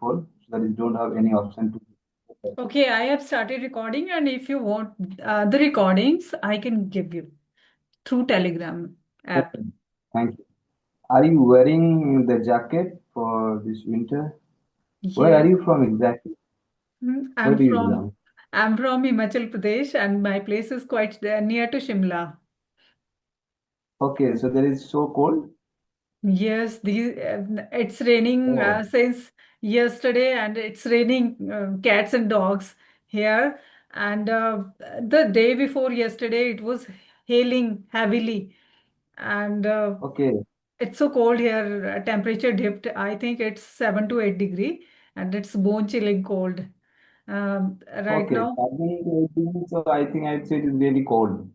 phone so that you don't have any option to. Okay, I have started recording, and if you want the recordings, I can give you through Telegram app. Okay, thank you. Are you wearing the jacket for this winter? Where are Yes, you from exactly? mm, Where I'm do you from belong? I'm from Himachal Pradesh, and my place is quite near to Shimla. Okay, so there is so cold. Yes, it's raining Oh, since yesterday, and it's raining cats and dogs here. And the day before yesterday, it was hailing heavily, and okay, it's so cold here. Temperature dipped. I think it's 7 to 8 degree, and it's bone chilling cold. Right okay. now, 7 to 8 degrees, so I think I'd say it is really cold.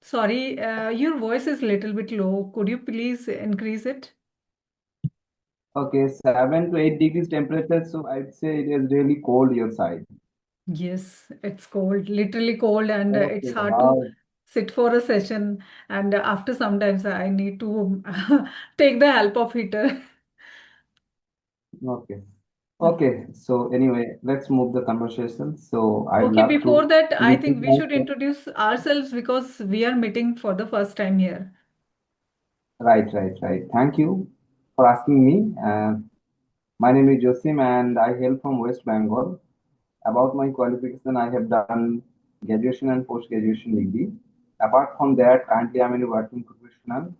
sorry, your voice is a little bit low. Could you please increase it? Okay, 7 to 8 degrees temperature, so I'd say it is really cold your side. Yes, it's cold, literally cold, and it's Okay, hard to wow. sit for a session. And after sometimes I need to take the help of heater. Okay. Okay, so anyway, let's move the conversation. So I'd Okay, love before to that, I introduce think we should myself. introduce ourselves because we are meeting for the first time here. Right, right, right. Thank you for asking me. My name is Josim and I hail from West Bengal. About my qualification, I have done graduation and post-graduation degree. Apart from that, currently I'm a working professional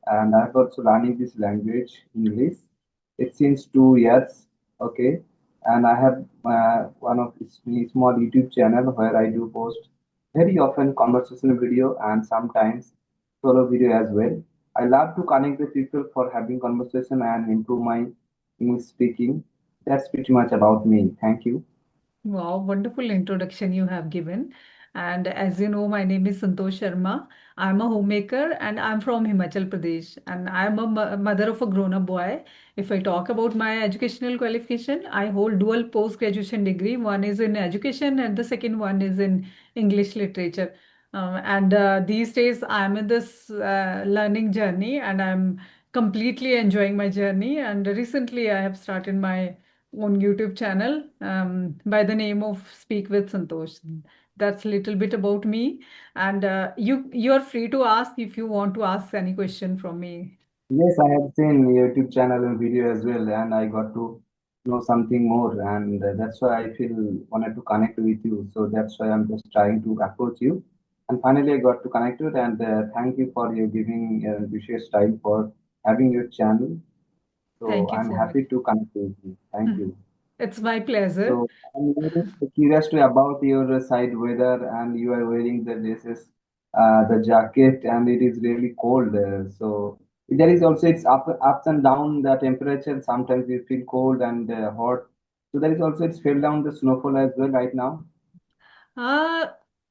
and I've also learning this language, English. It's since 2 years, okay. And I have one of this small YouTube channel where I do post very often conversational video and sometimes solo video as well. I love to connect with people for having conversation and improve my English speaking. That's pretty much about me. Thank you. Wow, wonderful introduction you have given. And as you know, my name is Santosh Sharma. I'm a homemaker and I'm from Himachal Pradesh. And I'm a mother of a grown-up boy. If I talk about my educational qualification, I hold dual post-graduation degree. One is in education and the second one is in English literature. And these days I'm in this learning journey and I'm completely enjoying my journey. And recently I have started my own YouTube channel by the name of Speak with Santosh. That's a little bit about me. And you are free to ask if you want to ask any question from me. Yes, I have seen YouTube channel and video as well, and I got to know something more, and that's why I feel wanted to connect with you. So that's why I'm just trying to approach you, and finally I got to connect with, and thank you for you giving precious time for having your channel. So Thank you I'm so much. happy to connect with you. Thank you. It's my pleasure. So I'm very curious to about your side weather, and you are wearing the dresses, the jacket, and it is really cold. So there is also it's ups and down the temperature. Sometimes you feel cold and hot. So there is also it's fell down the snowfall as well right now. Uh,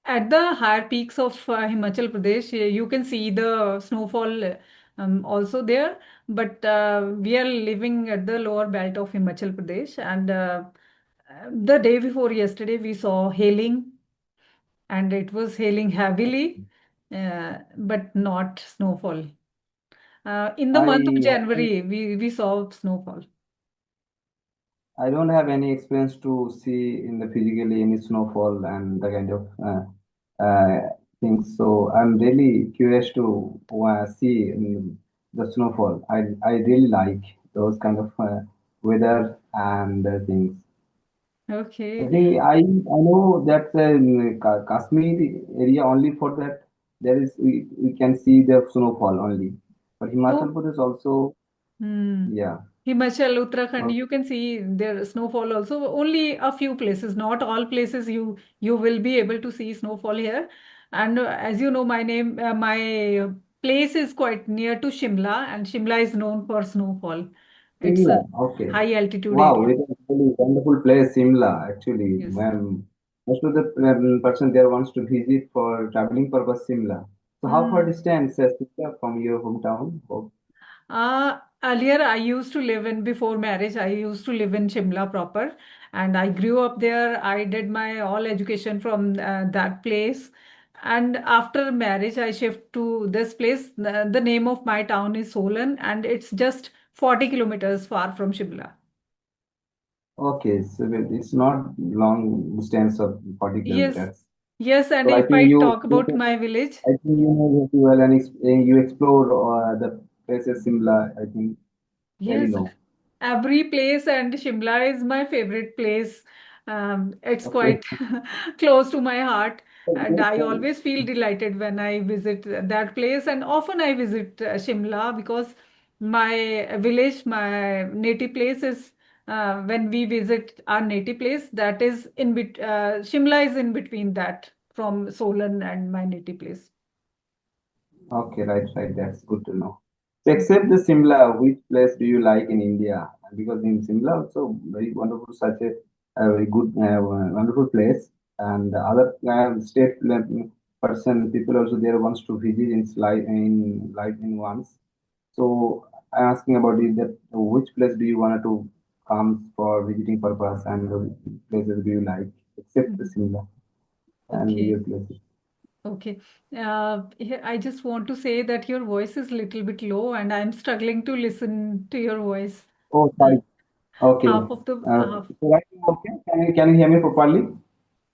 at the higher peaks of Himachal Pradesh, you can see the snowfall also there. But we are living at the lower belt of Himachal Pradesh, and the day before yesterday, we saw hailing, and it was hailing heavily, but not snowfall. In the month of I January, we saw snowfall. I don't have any experience to see in the physically any snowfall and the kind of things. So I'm really curious to see the snowfall. I really like those kind of weather and things. I Okay. think I know that in Kashmir area only for that there is we can see the snowfall only. But Himachal So, Pradesh also, hmm. yeah. Himachal, Uttarakhand, Okay. you can see there snowfall also. Only a few places, not all places you will be able to see snowfall here. And as you know, my place is quite near to Shimla, and Shimla is known for snowfall. It's a Simla, okay. high altitude Wow, area. it is really wonderful place, Simla, actually. Yes. When most of the person there wants to visit for traveling purpose, Simla. So how far Hmm. distance, Simla, from your hometown? Oh, Earlier, I used to live in, before marriage, I used to live in Shimla proper, and I grew up there. I did my all education from that place. And after marriage, I shift to this place. The name of my town is Solan, and it's just 40 kilometers far from Shimla. Okay, so it's not long distance of 40 Yes, kilometers. yes, and So I if think I you, talk about my village, I think you know very well and you explore the places Simla. I think very yes, know. every place, and Shimla is my favorite place. It's Okay. quite close to my heart, So and I always feel delighted when I visit that place. And often I visit Shimla because my village, my native place is when we visit our native place, that is Shimla is in between that from Solan and my native place. okay, right, right. That's good to know. So except the Simla, which place do you like in India? Because in Simla also very wonderful, such a very good, wonderful place, and other state person people also there wants to visit in once. So I'm asking about it that which place do you want to come for visiting purpose and which places do you like except the Mhm. Simla and your Okay. places? Okay. I just want to say that your voice is little bit low and I'm struggling to listen to your voice. Oh, Uh, sorry. Okay. half of the half. So right now, okay. Can you hear me properly?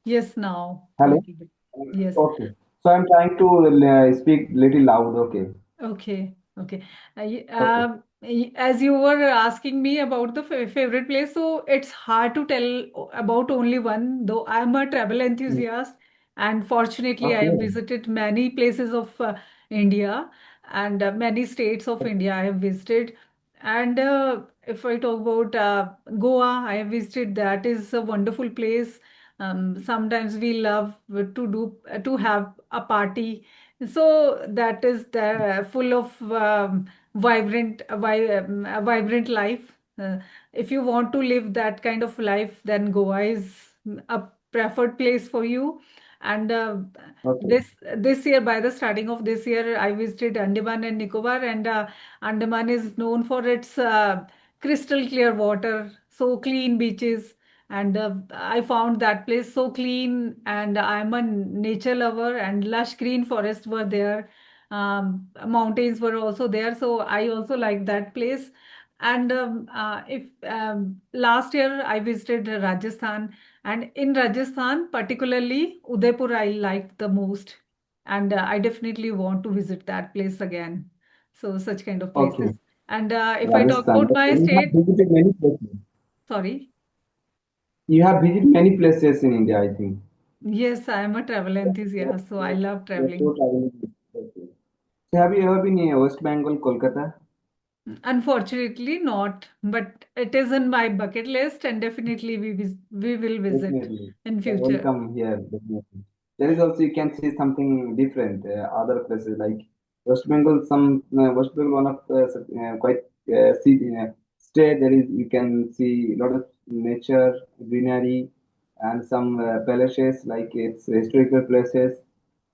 Yes, now Hello. little bit. Yes. Okay. So I'm trying to speak little loud. Okay. Okay, okay. Okay. As you were asking me about the favorite place, so it's hard to tell about only one, though I'm a travel Mm. enthusiast, and fortunately, I have Okay. visited many places of India and many states of India I have visited. And if I talk about Goa, I have visited. That is a wonderful place. Sometimes we love to have a party, so that is full of vibrant life. If you want to live that kind of life, then Goa is a preferred place for you. And Okay. this year, by the starting of this year, I visited Andaman and Nicobar, and Andaman is known for its crystal clear water, so clean beaches, and I found that place so clean, and I'm a nature lover, and lush green forests were there. Mountains were also there, so I also like that place. And if last year I visited Rajasthan, and in Rajasthan, particularly Udaipur, I liked the most, and I definitely want to visit that place again. So such kind of Okay. places. And if I talk Rajasthan. about Okay. my You have state, visited many places. sorry. You have visited many places in India, I think. Yes, I am a travel You're, enthusiast, so I you're, love you're so traveling. traveling. Okay. So have you ever been in West Bengal, Kolkata? Unfortunately, not, but it is in my bucket list, and definitely we will visit Definitely. in You're future. welcome here, definitely. There is also you can see something different, other places like West Bengal. West Bengal, one of quite state. There is you can see a lot of nature, greenery, and some palaces like it's historical places.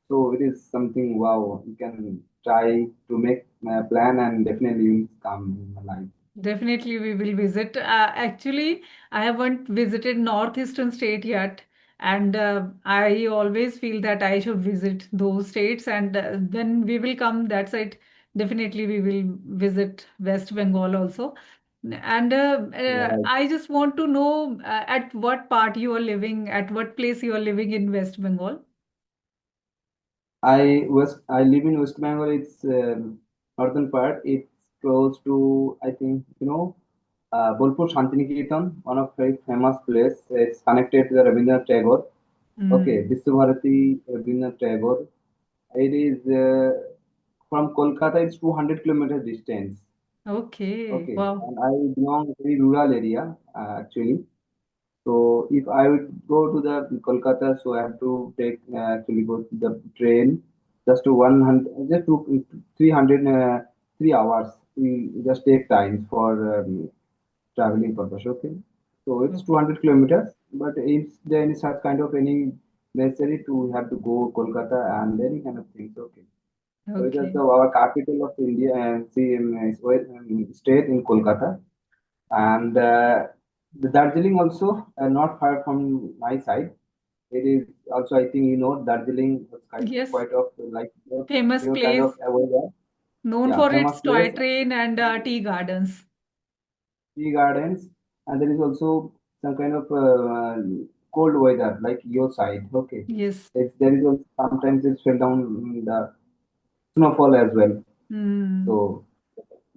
So it is something wow. You can try to make a plan and definitely you will come in your life. Definitely, we will visit. Actually, I haven't visited northeastern state yet, and I always feel that I should visit those states. And when we will come that side, definitely we will visit West Bengal also. And Yeah, I just want to know at what part you are living, at what place you are living in West Bengal. I live in West Bengal. It's northern part. It's close to I think Bolpur Shantiniketan, one of very famous place. It's connected to the Rabindranath Tagore. Okay, Mm. Vishwabharati Rabindranath Tagore. It is from Kolkata. It's 200 kilometers distance. Okay, Okay, wow. and I belong very rural area actually. So if I would go to the Kolkata, so I have to take actually go to the train just to 100, just to 300, 3 hours. We just take time for traveling purpose. Okay, so it's Okay, 200 kilometers. But if there is such kind of any necessary to have to go Kolkata and any kind of things. Okay, so it is okay. our capital of India and see state in Kolkata and the Darjeeling also not far from my side. It is also I think Darjeeling was Yes, quite of like famous your kind of place. aware. Known Yeah, for famous its toy place, train and tea gardens. tea gardens, and there is also some kind of cold weather like your side. Okay, Yes. there is also sometimes it's fell down the snowfall as well. Mm. So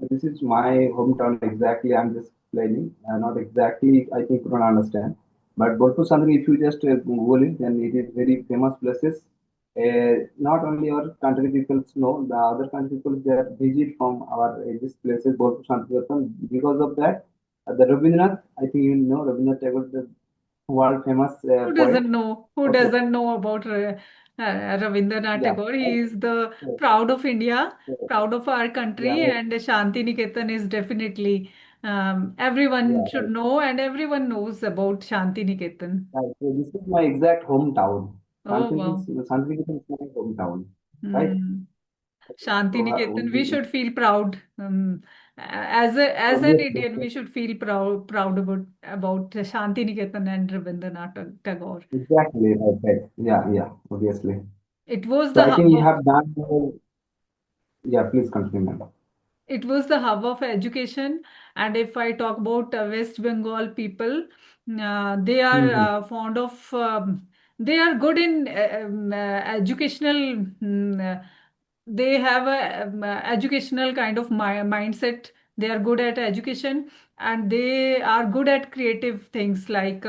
this is my hometown exactly. I'm just explaining, not exactly. I think you don't understand. But Bolpur something, if you just Google it, then it is very famous places. Not only our country people know, the other country people they visit from our these places, Bolpur Shantiniketan. Because of that, the Rabindranath, I think you know Rabindranath Tagore, the world famous Who poet. doesn't know? Who Okay, doesn't know about Rabindranath yeah, Tagore? He is the so, proud of India, so, proud of our yeah, country, and Shanti Niketan is definitely everyone yeah, should right. know, and everyone knows about Shanti Niketan. Right. So this is my exact hometown. Oh wow. Shantiniketan is my hometown, right? Hmm. Shanti So Niketan, we should feel proud. As an obviously, Indian, we should feel proud about Shanti Niketan and Rabindranath Tagore. exactly, right, right. Yeah, yeah, obviously. It was So the I hub think you of have done. Yeah, please continue, ma'am. It was the hub of education. And if I talk about West Bengal people, they are Mm-hmm. fond of, they are good in educational, they have a educational kind of mindset. They are good at education and they are good at creative things like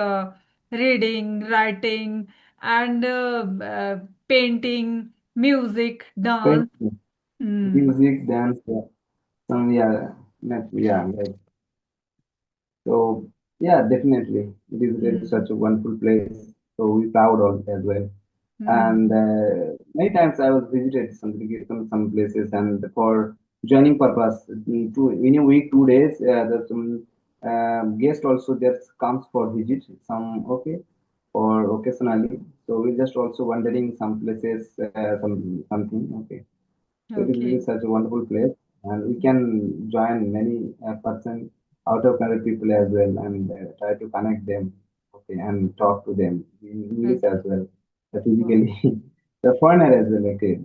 reading, writing, and painting, music, dance. Painting, Hmm. music, dance, yeah. Some yeah, yeah, right. So yeah, definitely, it is really Hmm. such a wonderful place. So we proud of as well. And Hmm. many times I was visited some places and for joining purpose in a week 2 days there's some guest also that comes for visit some okay or occasionally so we just also wandering some places something okay so it is really Okay. such a wonderful place, and we can join many person out of country people as well and try to connect them, okay, and talk to them in English Okay. as well, Wow. physically, the foreigner as well, okay.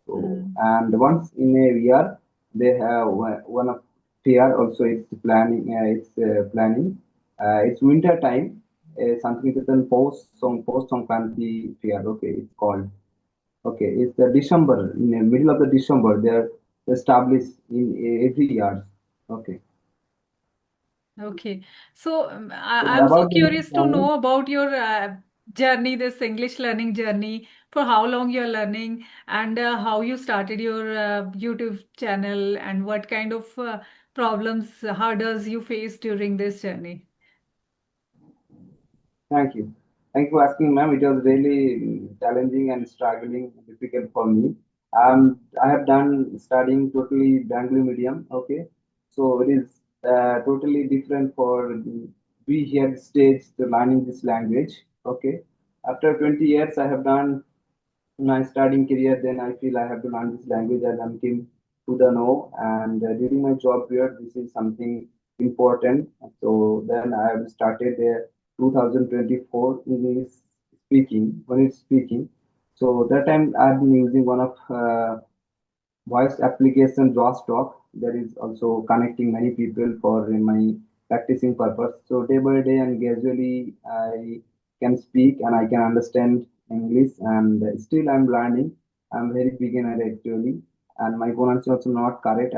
So Mm. and once in a year they have one of fair also it's planning planning it's winter time something post Sankranti fair okay it's called. Okay, it's the December, in the middle of the December, they're established in every year. Okay. Okay. So So I'm so about the curious to planning, know about your journey, this English learning journey, for how long you're learning and how you started your YouTube channel and what kind of problems, hurdles you faced during this journey. thank you. Thank you for asking, ma'am. It was really challenging and struggling, difficult for me. I have done studying totally Bangalore medium. Okay, so it is totally different for we here states to learning this language. Okay, after 20 years, I have done my starting career, then I feel I have to learn this language as I came to the know. And during my job period, this is something important. So then I have started 2024 English speaking, when it's speaking. So that time I've been using one of voice application Talk that is also connecting many people for my practicing purpose. So day by day and gradually I can speak and I can understand English and still I'm learning. I'm very beginner actually and my pronunciation also not correct.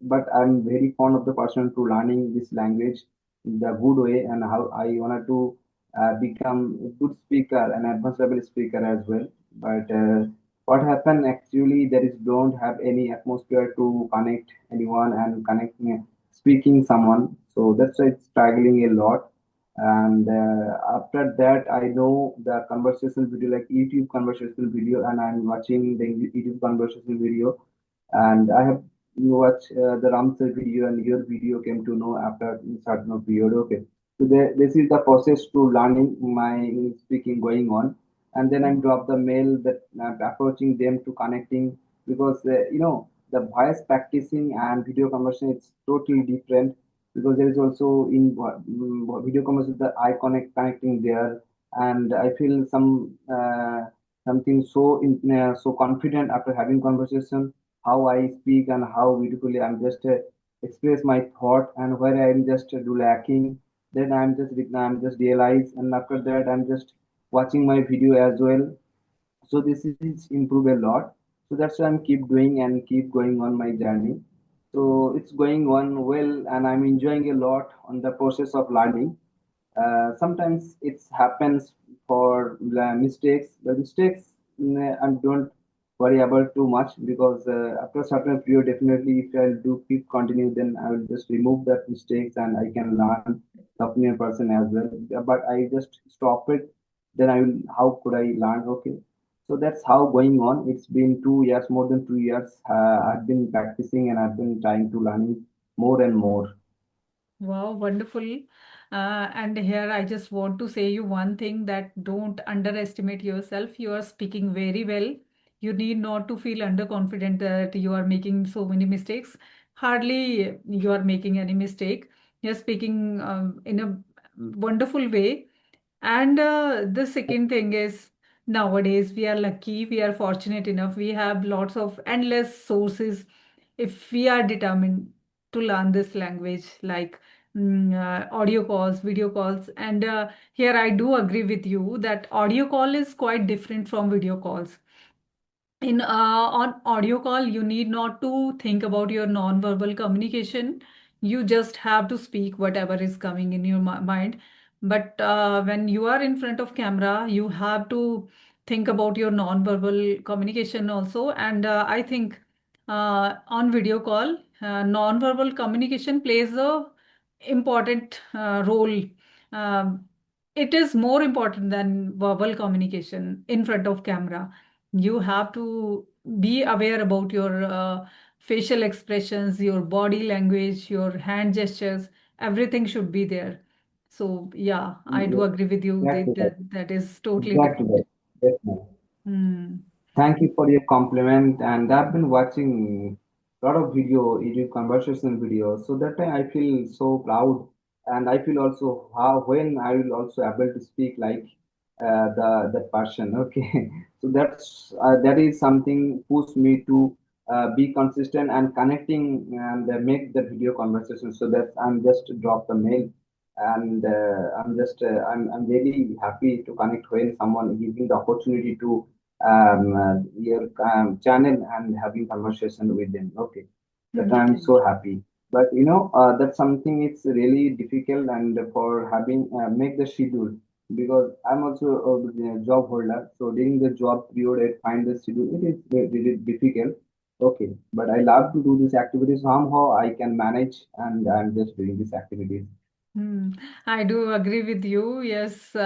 But I'm very fond of the person to learning this language the good way and how I wanted to become a good speaker and advanced level speaker as well. But what happened actually there is don't have any atmosphere to connect anyone and connect me speaking someone. So that's why it's struggling a lot. And after that, I know the conversational video like YouTube conversational video, and I'm watching the YouTube conversational video and I have watched the Ramsar video and your video came to know after certain of period. Okay, so this is the process to learning my English speaking going on, and then I'm drop the mail that approaching them to connecting because the voice practicing and video conversion it's totally different because there is also in video conversion the eye connecting there, and I feel something so so confident after having conversation how I speak and how beautifully I'm just express my thought and where I'm just do lacking. Then I'm just realize, and after that I'm just watching my video as well. So this is improve a lot. So that's why I'm keep doing and keep going on my journey. So it's going on well, and I'm enjoying a lot on the process of learning. Sometimes it happens for mistakes. The mistakes, I don't worry about too much, because after a certain period, definitely if I do keep continue, then I will just remove that mistakes and I can learn the opinion person as well. But I just stop it. Then I will. How could I learn? Okay. So that's how going on. It's been 2 years, more than 2 years. I've been practicing and I've been trying to learning more and more. Wow, wonderful. And here I just want to say you one thing, that don't underestimate yourself. You are speaking very well. You need not to feel underconfident that you are making so many mistakes. Hardly you are making any mistake. You're speaking in a wonderful way. And the second thing is, nowadays we are lucky, we are fortunate enough, we have lots of endless sources if we are determined to learn this language, like audio calls, video calls. And here I do agree with you that audio call is quite different from video calls. In on audio call, you need not to think about your non-verbal communication. You just have to speak whatever is coming in your mind. But when you are in front of camera, you have to think about your non-verbal communication also. And I think on video call, non-verbal communication plays a important role. Um, it is more important than verbal communication in front of camera. You have to be aware about your facial expressions, your body language, your hand gestures. Everything should be there. So yeah, I do Yes, agree with you exactly right. that is totally Exactly different. right. Yes, ma'am. Hmm. Thank you for your compliment. And I've been watching a lot of YouTube conversation videos. So that time I feel so proud, and I feel also how when I will also able to speak like the that person. Okay, so that is something push me to be consistent and connecting and make the video conversation. So that I'm just drop the mail, and I'm really happy to connect when someone giving the opportunity to your channel and having conversation with them. Okay, that Hmm, I'm thank so happy. But that's something it's really difficult and for having make the schedule, because I'm also a job holder. So during the job period, I find the schedule it is really difficult. Okay, but I love to do this activity. Somehow I can manage, and I'm just doing these activities. Hmm. I do agree with you. Yes,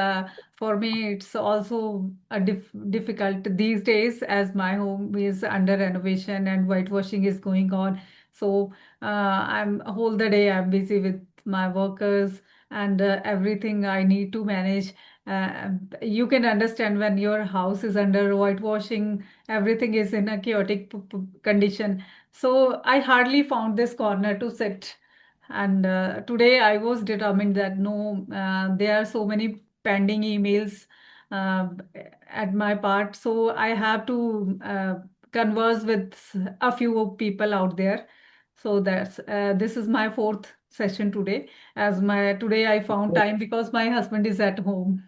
for me, it's also a difficult these days, as my home is under renovation and whitewashing is going on. So I'm whole the day I'm busy with my workers and everything I need to manage. Uh, you can understand when your house is under whitewashing, everything is in a chaotic condition. So I hardly found this corner to sit. And today I was determined that no, there are so many pending emails uh, at my part. So I have to converse with a few people out there. So this is my fourth session today. As my today I found time because my husband is at home.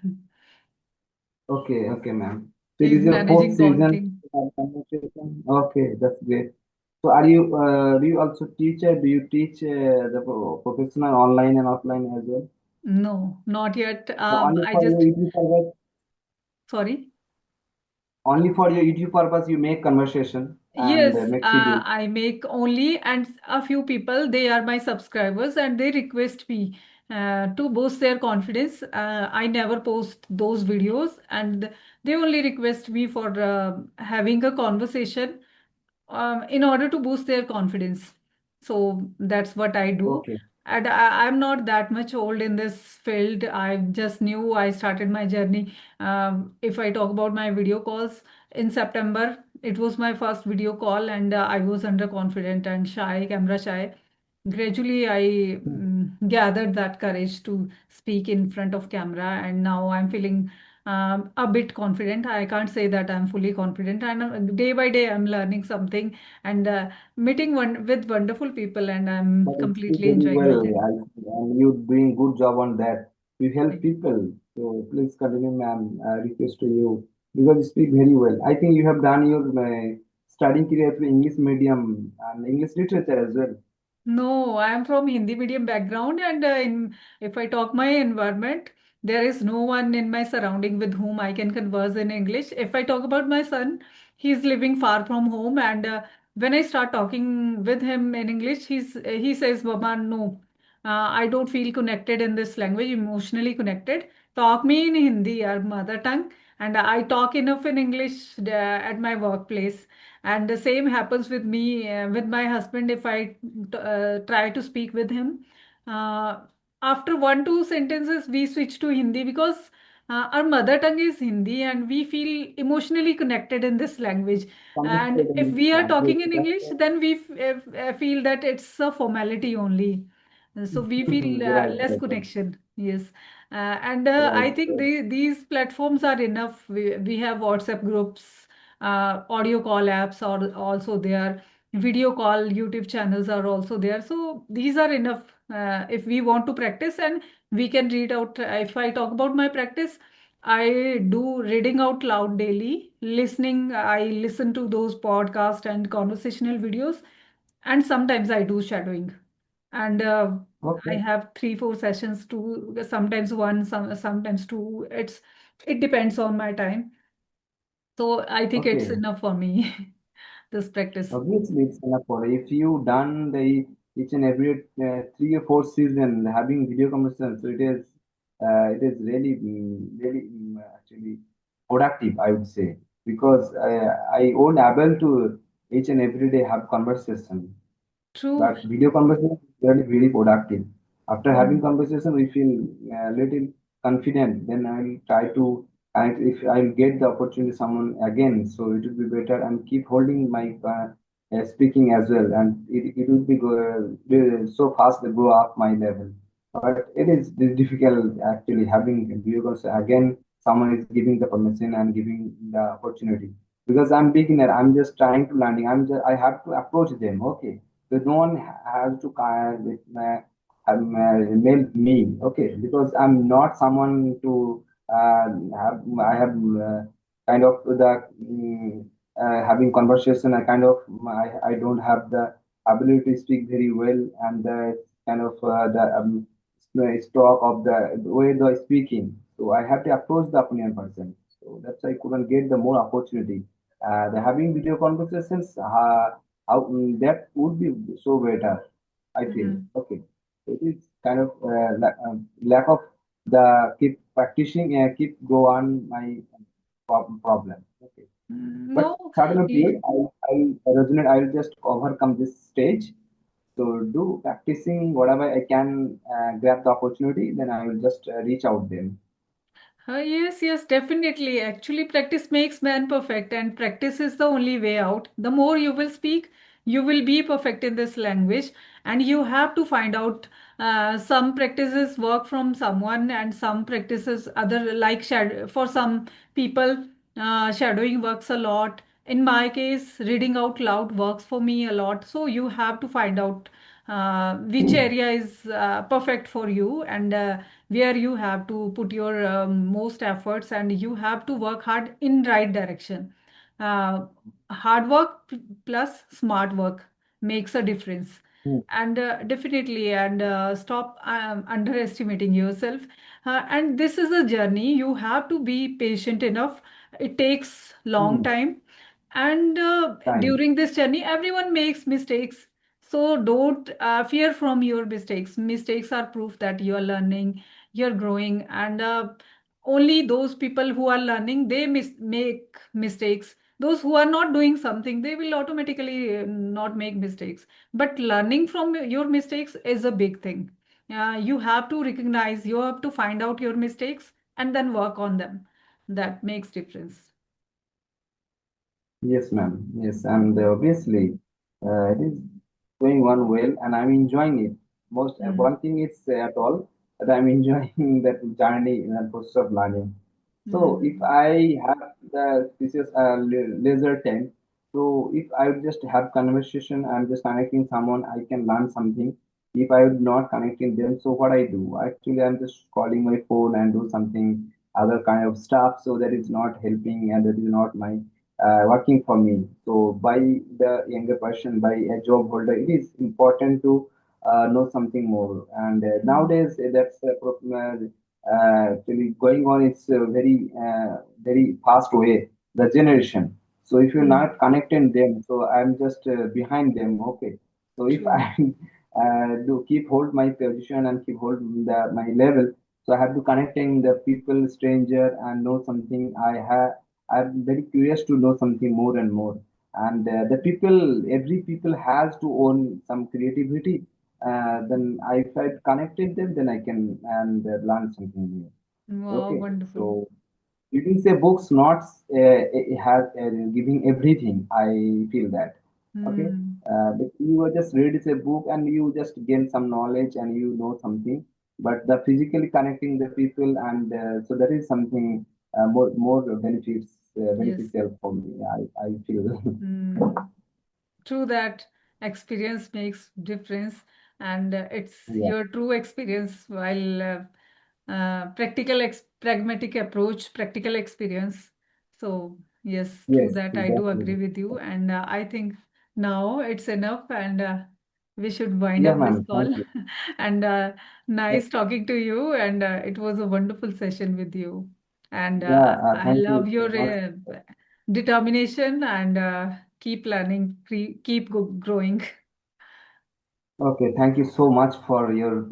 Okay, okay, ma'am. So it He's is your fourth managing all season things. of conversation. Okay, that's great. So do you also teach, do you teach the professional online and offline as well? No, not yet. So only I for your just, YouTube purpose, sorry. only for your YouTube purpose, you make conversation and Yes, make schedule. I make only, and a few people, they are my subscribers and they request me to boost their confidence. I never post those videos, and they only request me for having a conversation in order to boost their confidence. So that's what I do. Okay, And I'm not that much old in this field. I just knew I started my journey. If I talk about my video calls in September, it was my first video call, and I was underconfident and shy, camera shy. Gradually, I gathered that courage to speak in front of camera, and now I'm feeling a bit confident. I can't say that I'm fully confident. And day by day, I'm learning something and meeting one with wonderful people, and I'm But you speak completely very enjoying my well, journey. and you doing good job on that. You help Right. people, so please continue, ma'am. Request to you because you speak very well. I think you have done your studying career through English medium and English literature as well. No, I am from Hindi medium background, and if I talk my environment, there is no one in my surrounding with whom I can converse in English. If I talk about my son, he's living far from home, and when I start talking with him in English, he says, "Mama, no, I don't feel connected in this language, emotionally connected. Talk me in Hindi, our mother tongue, and I talk enough in English at my workplace." And the same happens with me with my husband if I try to speak with him. Uh, After one, two sentences, we switch to Hindi because our mother tongue is Hindi and we feel emotionally connected in this language. And Communicated if in we this are talking language. in English, then we feel that it's a formality only. So we feel Right, less right, right, connection. Yes. And right, I think right. these platforms are enough. We have WhatsApp groups, audio call apps are also there, video call YouTube channels are also there, so these are enough if we want to practice, and we can read out. If I talk about my practice, I do reading out loud daily, listening, I listen to those podcast and conversational videos, and sometimes I do shadowing, and I Okay, have 3 4 sessions, two, sometimes one, sometimes two. It depends on my time, so I think it's okay. enough for me, this practice. Obviously, it's enough for if you done the each and every 3 or 4 season having video conversations. So it is really really actually productive, I would say, because I won't able to each and every day have conversation. True. But video conversation is really very productive. After having Mm. conversation, we feel a little confident. Then I'll try to, and if I'll get the opportunity someone again, so it will be better and keep holding my speaking as well. And it will be so fast to go up my level. But it is difficult actually having video calls. Again, someone is giving the permission and giving the opportunity because I'm beginner. I'm just trying to landing. I have to approach them. Okay, so no one has to mail me, okay, because I'm not someone to have. I have kind of the having conversation. I don't have the ability to speak very well, and the kind of stock of the way they speaking. So I have to approach the opinion person. So that's why I couldn't get the more opportunity. The having video conversations. That would be so better, I feel. Mhm. Okay. It is kind of lack of the keep practicing and keep go on my problem. Okay. But No, certain y- period, I resonate. I'll just overcome this stage. So do practicing whatever I can grab the opportunity, then I will just reach out them. yes, yes, definitely. Actually, practice makes man perfect, and practice is the only way out. The more you will speak, you will be perfect in this language, and you have to find out some practices work from someone, and some practices other like for some people, shadowing works a lot. In my case, reading out loud works for me a lot. So you have to find out which area is perfect for you, and where you have to put your most efforts, and you have to work hard in right direction. uh, Hard work plus smart work makes a difference, Hmm. and definitely, and stop underestimating yourself. And this is a journey, you have to be patient enough. It takes long Hmm. time, and Time. during this journey everyone makes mistakes, so don't fear from your mistakes. Mistakes are proof that you are learning, you're growing, and only those people who are learning, they make mistakes. Those who are not doing something, they will automatically not make mistakes. But learning from your mistakes is a big thing. You have to recognize, you have to find out your mistakes and then work on them. That makes difference. Yes, ma'am. Yes, and obviously, it is going on well, and I'm enjoying it. Most Mm. one thing is at all that I'm enjoying that journey and process of learning. So if Hmm. I have the this is leisure time, so if I would just have conversation, I'm just connecting someone, I can learn something. If I would not connecting them, so what I do? Actually, I'm just calling my phone and do something other kind of stuff. So that is not helping and that is not my working for me. So by the younger person, by a job holder, it is important to know something more. And Hmm. nowadays, that's actually going on. It's a very fast way. The generation. So if you're Hmm. not connecting them, so I'm just behind them. Okay. So if True. I do keep hold my position and keep hold my level, so I have to connecting the people, stranger, and know something. I'm very curious to know something more and more. And the people, every people has to own some creativity. Then if I connected them, then I can and learn something new. Wow, Okay, wonderful. so reading a books not it has giving everything. I feel that. Okay, Hmm. but you are just read a book and you just gain some knowledge and you know something. But the physically connecting the people and so that is something more Yes. beneficial for me. I feel. Hmm. True that experience makes difference, and it's Yeah. your true experience while pragmatic approach, practical experience. So yes, true Yes, that I do exactly. agree with you, and I think now it's enough, and we should wind Yeah, up this ma'am. Thank call. you. And Yeah, nice talking to you, and it was a wonderful session with you. And yeah, I thank love you your so much. determination and keep learning, growing. Okay, thank you so much for your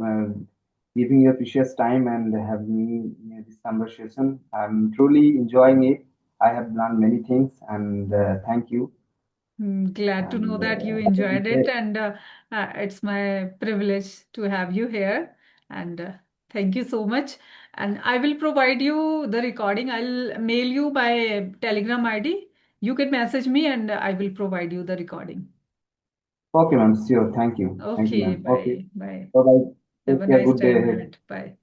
giving your precious time and having me in this conversation. I'm truly enjoying it. I have learned many things, and thank you. Glad to know And that you have a good enjoyed it, day. and it's my privilege to have you here. And thank you so much. And I will provide you the recording. I'll mail you by Telegram ID. You can message me, and I will provide you the recording. Okay, ma'am. Sure. Thank you. Thank you, Okay, ma'am. Okay. bye. Bye. Bye bye. Have a Take care. nice Good day time ahead. ahead. Bye.